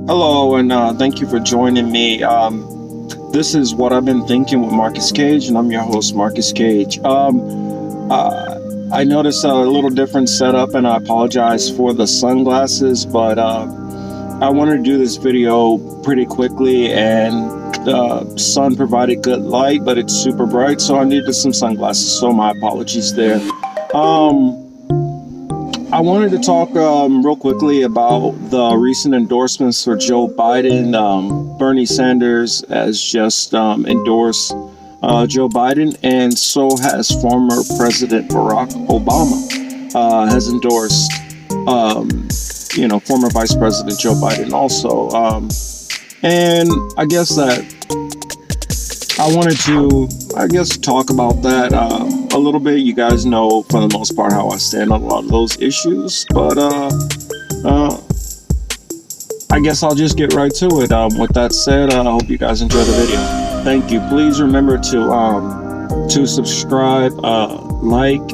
Hello, and thank you for joining me. This is What I've Been Thinking with Marcus Cage, and I'm your host, Marcus Cage. I noticed a little different setup, and I apologize for the sunglasses, but I wanted to do this video pretty quickly, and the sun provided good light, but it's super bright, so I needed some sunglasses, so my apologies there. I wanted to talk real quickly about the recent endorsements for Joe Biden. Bernie Sanders has just endorsed Joe Biden, and so has former President Barack Obama has endorsed, former Vice President Joe Biden also. And I guess that I wanted to, talk about that a little bit. You guys know, for the most part, how I stand on a lot of those issues. But I guess I'll just get right to it. With that said, I hope you guys enjoy the video. Thank you. Please remember to subscribe, like,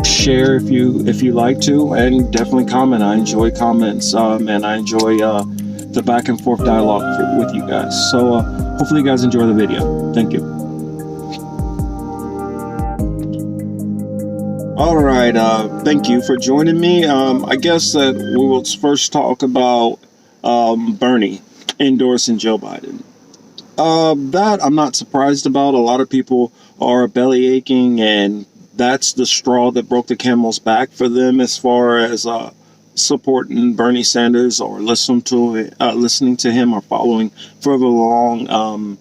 share if you like to, and definitely comment. I enjoy comments, and I enjoy the back and forth dialogue with you guys. So hopefully you guys enjoy the video. Thank you. All right, thank you for joining me. I guess that we will first talk about Bernie endorsing Joe Biden. That I'm not surprised about. A lot of people are belly aching, and that's the straw that broke the camel's back for them as far as supporting Bernie Sanders or listening to him or following further along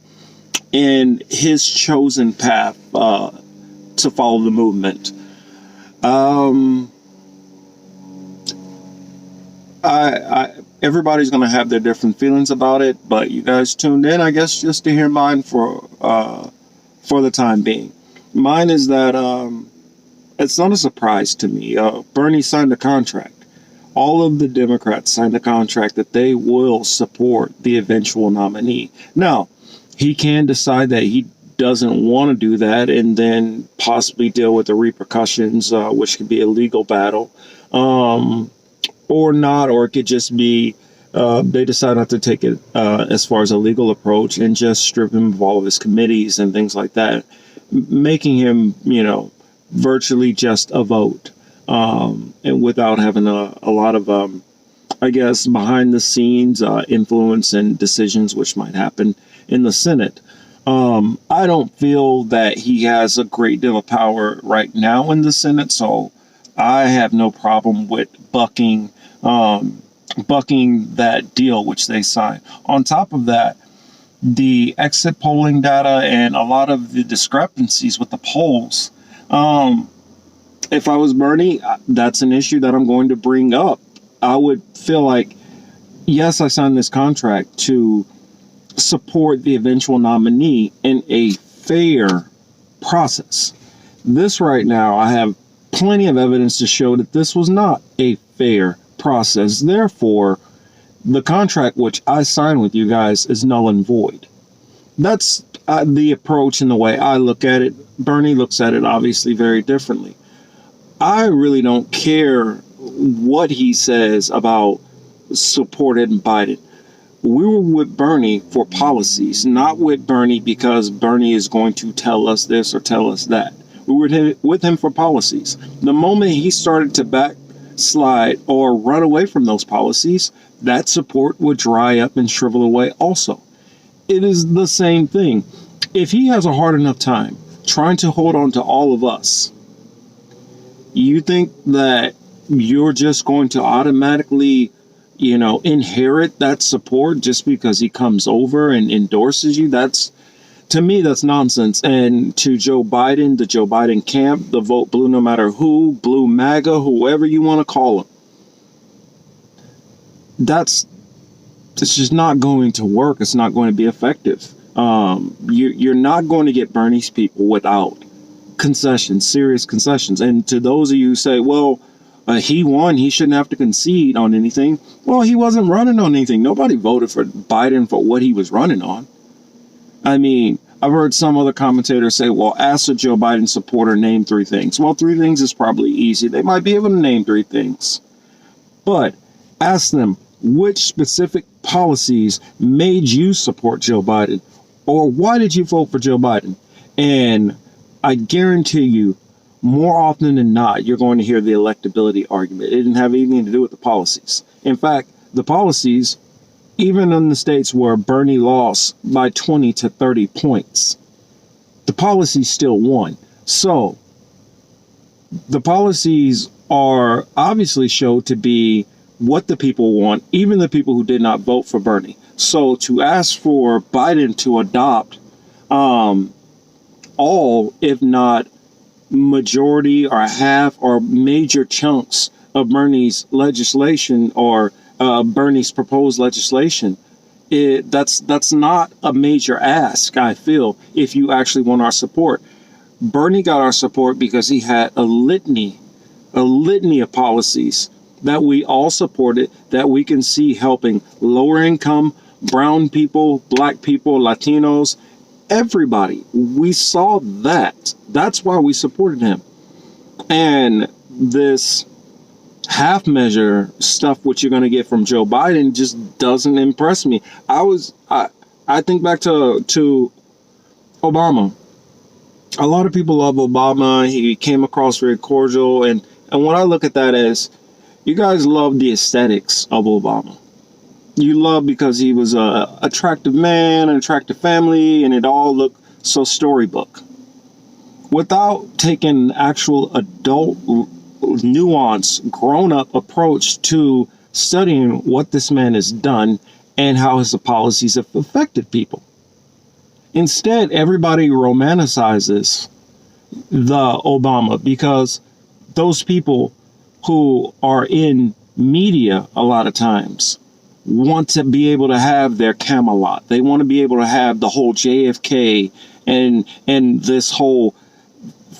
in his chosen path to follow the movement. Everybody's going to have their different feelings about it, but you guys tuned in, I guess, just to hear mine for the time being. Mine is that it's not a surprise to me. Bernie signed a contract. All of the Democrats signed a contract that they will support the eventual nominee. Now, he can decide that he doesn't want to do that and then possibly deal with the repercussions, which could be a legal battle, or not, or it could just be they decide not to take it as far as a legal approach and just strip him of all of his committees and things like that, making him, virtually just a vote, and without having a lot of, behind the scenes influence and decisions which might happen in the Senate. I don't feel that he has a great deal of power right now in the Senate, so I have no problem with bucking that deal which they signed. On top of that, the exit polling data and a lot of the discrepancies with the polls. If I was Bernie, that's an issue that I'm going to bring up. I would feel like, yes, I signed this contract to support the eventual nominee in a fair process. This right now, I have plenty of evidence to show that this was not a fair process. Therefore, the contract which I signed with you guys is null and void. That's the approach and the way I look at it. Bernie looks at it obviously very differently. I really don't care what he says about supporting Biden. We were with Bernie for policies, not with Bernie because Bernie is going to tell us this or tell us that. We were with him for policies. The moment he started to backslide or run away from those policies, that support would dry up and shrivel away also. It is the same thing. If he has a hard enough time trying to hold on to all of us, you think that you're just going to automatically inherit that support just because he comes over and endorses you? To me, that's nonsense. And to Joe Biden, the Joe Biden camp, the vote blue no matter who, blue MAGA, whoever you want to call him, it's just not going to work. It's not going to be effective. You're not going to get Bernie's people without concessions, serious concessions. And to those of you who say, well, he won, he shouldn't have to concede on anything. Well, he wasn't running on anything. Nobody voted for Biden for what he was running on. I mean, I've heard some other commentators say, well, ask a Joe Biden supporter, name 3 things. Well, 3 things is probably easy. They might be able to name 3 things. But ask them, which specific policies made you support Joe Biden, or why did you vote for Joe Biden? And I guarantee you, more often than not, you're going to hear the electability argument. It didn't have anything to do with the policies. In fact, the policies, even in the states where Bernie lost by 20 to 30 points, the policies still won. So the policies are obviously shown to be what the people want, even the people who did not vote for Bernie. So to ask for Biden to adopt all, if not majority or half or major chunks of Bernie's legislation or Bernie's proposed legislation, that's not a major ask, I feel, if you actually want our support. Bernie got our support because he had a litany of policies that we all supported, that we can see helping lower income, brown people, black people, Latinos, everybody. We saw that. That's why we supported him. And this half measure stuff, which you're going to get from Joe Biden, just doesn't impress me. I think back to Obama. A lot of people love Obama. He came across very cordial. And what I look at that as, you guys love the aesthetics of Obama. You love because he was a attractive man, an attractive family, and it all looked so storybook. Without taking actual adult, nuanced, grown-up approach to studying what this man has done and how his policies have affected people. Instead, everybody romanticizes the Obama because those people who are in media a lot of times want to be able to have their Camelot. They want to be able to have the whole JFK and this whole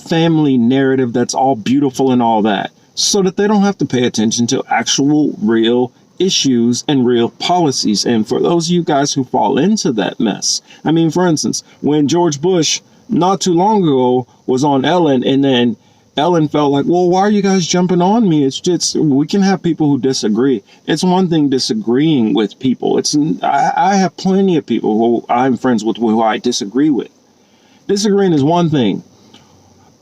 family narrative that's all beautiful and all that, so that they don't have to pay attention to actual real issues and real policies. And for those of you guys who fall into that mess, I mean, for instance, when George Bush not too long ago was on Ellen, and then Ellen felt like, well, why are you guys jumping on me? It's just, we can have people who disagree. It's one thing disagreeing with people. I have plenty of people who I'm friends with who I disagree with. Disagreeing is one thing.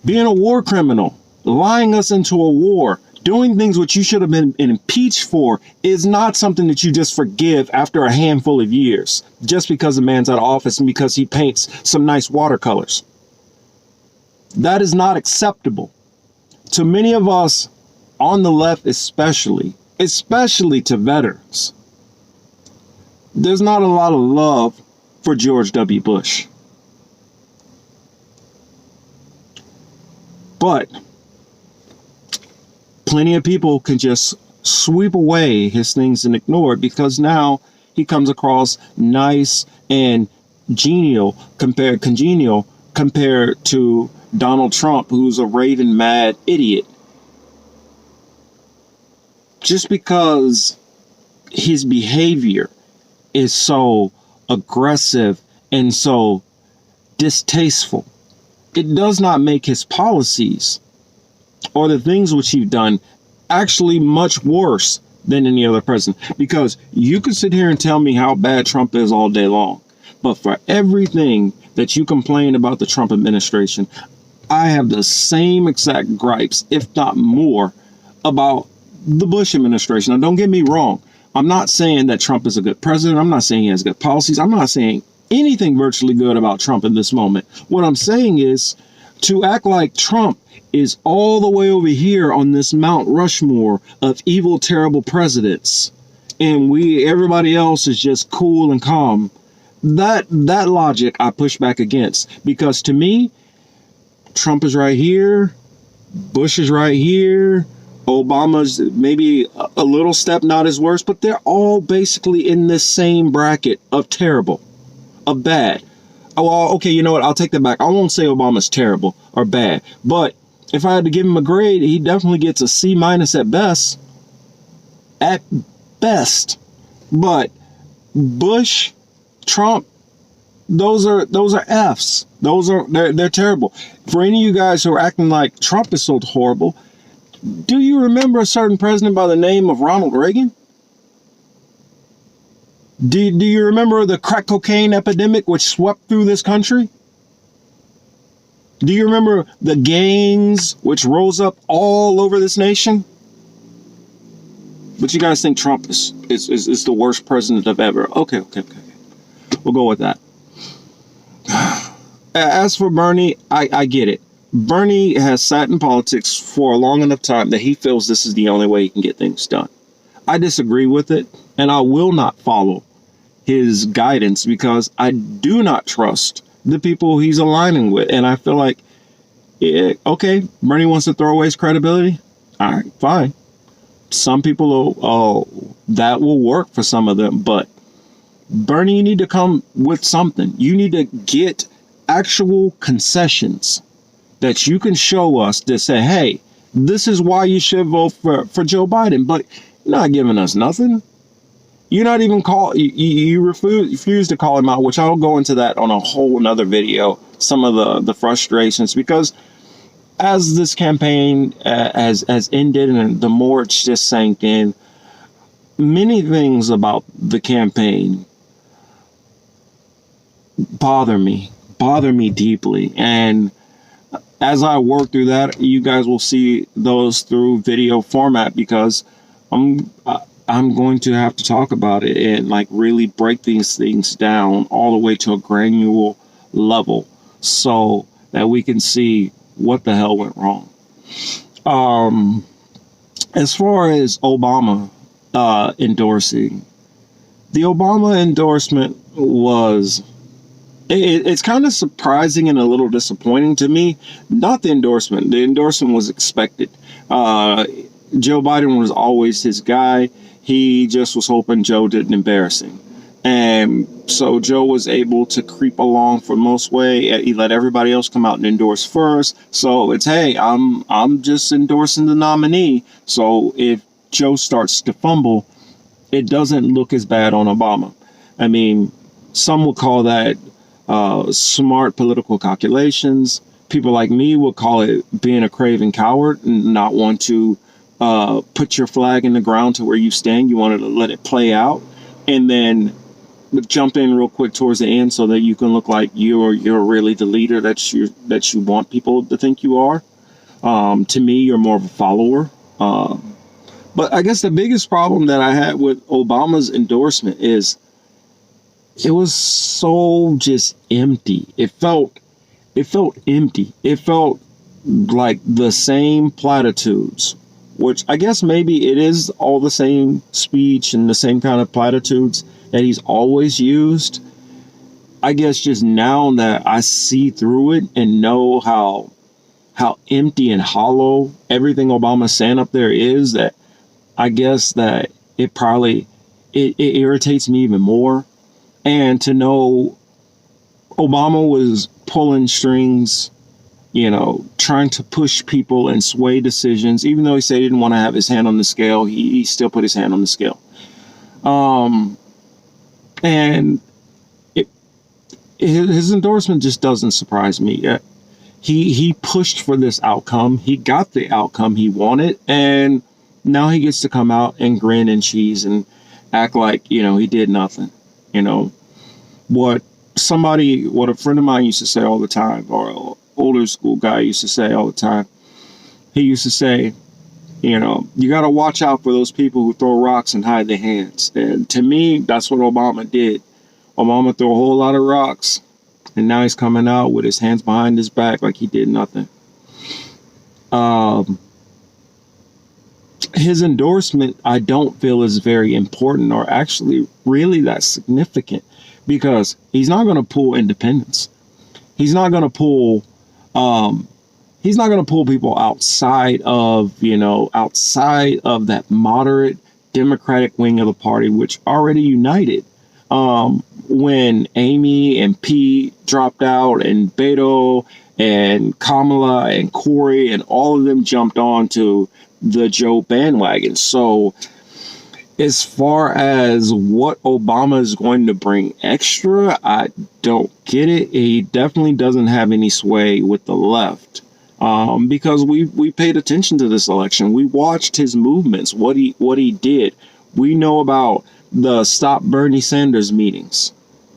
Being a war criminal, lying us into a war, doing things which you should have been impeached for is not something that you just forgive after a handful of years, just because a man's out of office and because he paints some nice watercolors. That is not acceptable. To many of us on the left, especially to veterans, there's not a lot of love for George W. Bush. But plenty of people can just sweep away his things and ignore it because now he comes across nice and congenial compared to Donald Trump, who's a raving mad idiot. Just because his behavior is so aggressive and so distasteful, it does not make his policies or the things which he's done actually much worse than any other president. Because you can sit here and tell me how bad Trump is all day long, but for everything that you complain about the Trump administration, I have the same exact gripes, if not more, about the Bush administration. Now, don't get me wrong. I'm not saying that Trump is a good president. I'm not saying he has good policies. I'm not saying anything virtually good about Trump in this moment. What I'm saying is to act like Trump is all the way over here on this Mount Rushmore of evil, terrible presidents, and everybody else is just cool and calm. That logic I push back against, because to me, Trump is right here, Bush is right here, Obama's maybe a little step not as worse, but they're all basically in this same bracket of terrible, of bad. Oh, well, okay, you know what? I'll take that back. I won't say Obama's terrible or bad, but if I had to give him a grade, he definitely gets a C- at best. At best. But Bush, Trump, those are Fs. They're terrible. For any of you guys who are acting like Trump is so horrible, do you remember a certain president by the name of Ronald Reagan? Do you remember the crack cocaine epidemic which swept through this country? Do you remember the gangs which rose up all over this nation? But you guys think Trump is the worst president of ever. Okay. We'll go with that. As for Bernie, I get it. Bernie has sat in politics for a long enough time that he feels this is the only way he can get things done. I disagree with it, and I will not follow his guidance because I do not trust the people he's aligning with. And I feel like, yeah, okay, Bernie wants to throw away his credibility. All right, fine. Some people, that will work for some of them. But Bernie, you need to come with something. You need to get actual concessions that you can show us to say, hey, this is why you should vote for Joe Biden. But you're not giving us nothing. You're not even you refuse to call him out, which I'll go into that on a whole another video, some of the frustrations, because as this campaign has ended and the more it's just sank in, many things about the campaign bother me deeply. And as I work through that, you guys will see those through video format, because I'm going to have to talk about it and like really break these things down all the way to a granular level so that we can see what the hell went wrong. As far as Obama endorsing, the Obama endorsement was, it's kind of surprising and a little disappointing to me. Not the endorsement. The endorsement was expected. Joe Biden was always his guy. He just was hoping Joe didn't embarrass him. And so Joe was able to creep along for most way. He let everybody else come out and endorse first. So it's, hey, I'm just endorsing the nominee. So if Joe starts to fumble, it doesn't look as bad on Obama. I mean, some would call that smart political calculations. People like me would call it being a craven coward and not want to put your flag in the ground to where you stand. You wanted to let it play out and then jump in real quick towards the end so that you can look like you're really the leader that you want people to think you are. To me, you're more of a follower. But I guess the biggest problem that I had with Obama's endorsement is it was so just empty. It felt empty. It felt like the same platitudes, which I guess maybe it is all the same speech and the same kind of platitudes that he's always used. I guess just now that I see through it and know how empty and hollow everything Obama's saying up there is, that I guess that it irritates me even more. And to know Obama was pulling strings, trying to push people and sway decisions, even though he said he didn't want to have his hand on the scale, he still put his hand on the scale. And his endorsement just doesn't surprise me. He pushed for this outcome. He got the outcome he wanted, and now he gets to come out and grin and cheese and act like, he did nothing. What a friend of mine used to say all the time, or an older school guy used to say all the time. He used to say, you got to watch out for those people who throw rocks and hide their hands. And to me, that's what Obama did. Obama threw a whole lot of rocks, and now he's coming out with his hands behind his back like he did nothing. His endorsement, I don't feel is very important or actually really that significant, because he's not going to pull independents. He's not going to pull people outside of that moderate Democratic wing of the party, which already united. When Amy and Pete dropped out, and Beto and Kamala and Corey and all of them jumped on to the Joe bandwagon. So as far as what Obama is going to bring extra, I don't get it. He definitely doesn't have any sway with the left, because we paid attention to this election. We watched his movements, what he did. We know about the Stop Bernie Sanders meetings.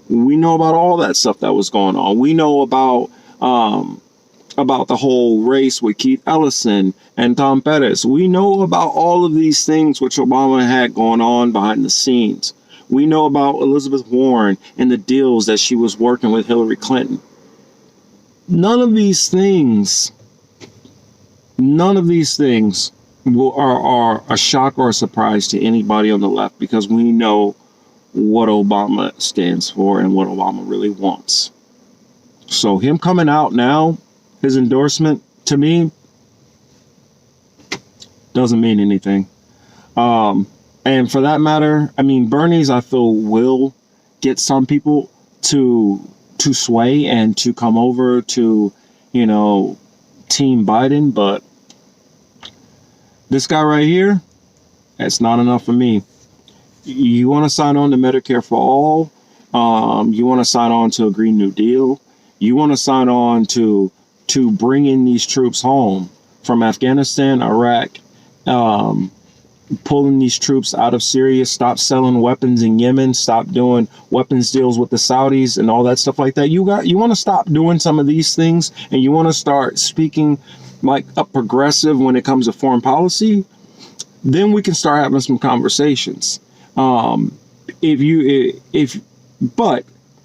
We know about all that stuff that was going on. We know about the whole race with Keith Ellison and Tom Pettis. We know about all of these things which Obama had going on behind the scenes. We know about Elizabeth Warren and the deals that she was working with Hillary Clinton. None of these things are a shock or a surprise to anybody on the left, because we know what Obama stands for and what Obama really wants. So him coming out now, his endorsement, to me, doesn't mean anything. And for that matter, I mean, Bernie's, I feel, will get some people to sway and to come over to, Team Biden, but this guy right here, that's not enough for me. You want to sign on to Medicare for all? You want to sign on to a Green New Deal? You want to sign on to bringing these troops home from Afghanistan, Iraq, pulling these troops out of Syria, stop selling weapons in Yemen, stop doing weapons deals with the Saudis and all that stuff like that. You want to stop doing some of these things, and you want to start speaking like a progressive when it comes to foreign policy, then we can start having some conversations. But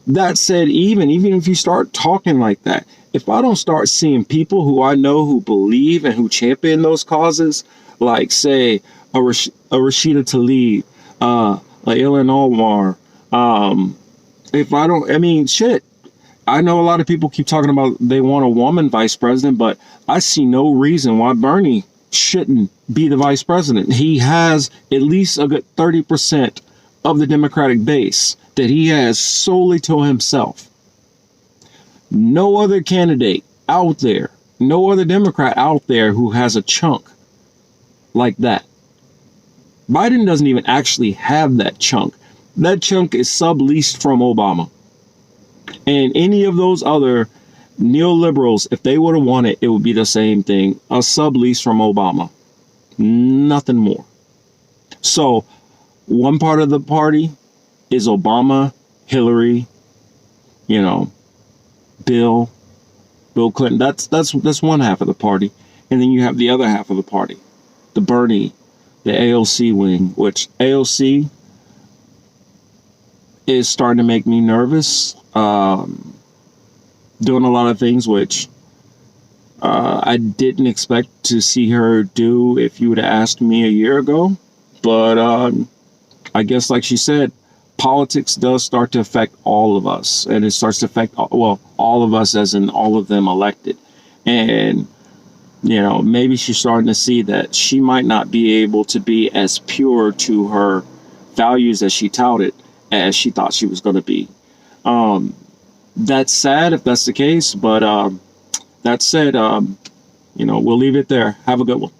that said, even if you start talking like that, if I don't start seeing people who I know who believe and who champion those causes, like say a Rashida Tlaib, like Ilhan Omar, I know a lot of people keep talking about they want a woman vice president, but I see no reason why Bernie shouldn't be the vice president. He has at least a good 30% of the Democratic base that he has solely to himself. No other candidate out there, no other Democrat out there who has a chunk like that. Biden doesn't even actually have that chunk. That chunk is subleased from Obama. And any of those other neoliberals, if they would have won it, it would be the same thing. A sublease from Obama. Nothing more. So one part of the party is Obama, Hillary, Bill Clinton. That's one half of the party. And then you have the other half of the party, the Bernie, the AOC wing, which AOC is starting to make me nervous. Doing a lot of things which I didn't expect to see her do if you would have asked me a year ago. But I guess, like she said, politics does start to affect all of us, and it starts to affect all of us, as in all of them elected. And maybe she's starting to see that she might not be able to be as pure to her values as she touted as she thought she was going to be. That's sad if that's the case, but that said, we'll leave it there. Have a good one.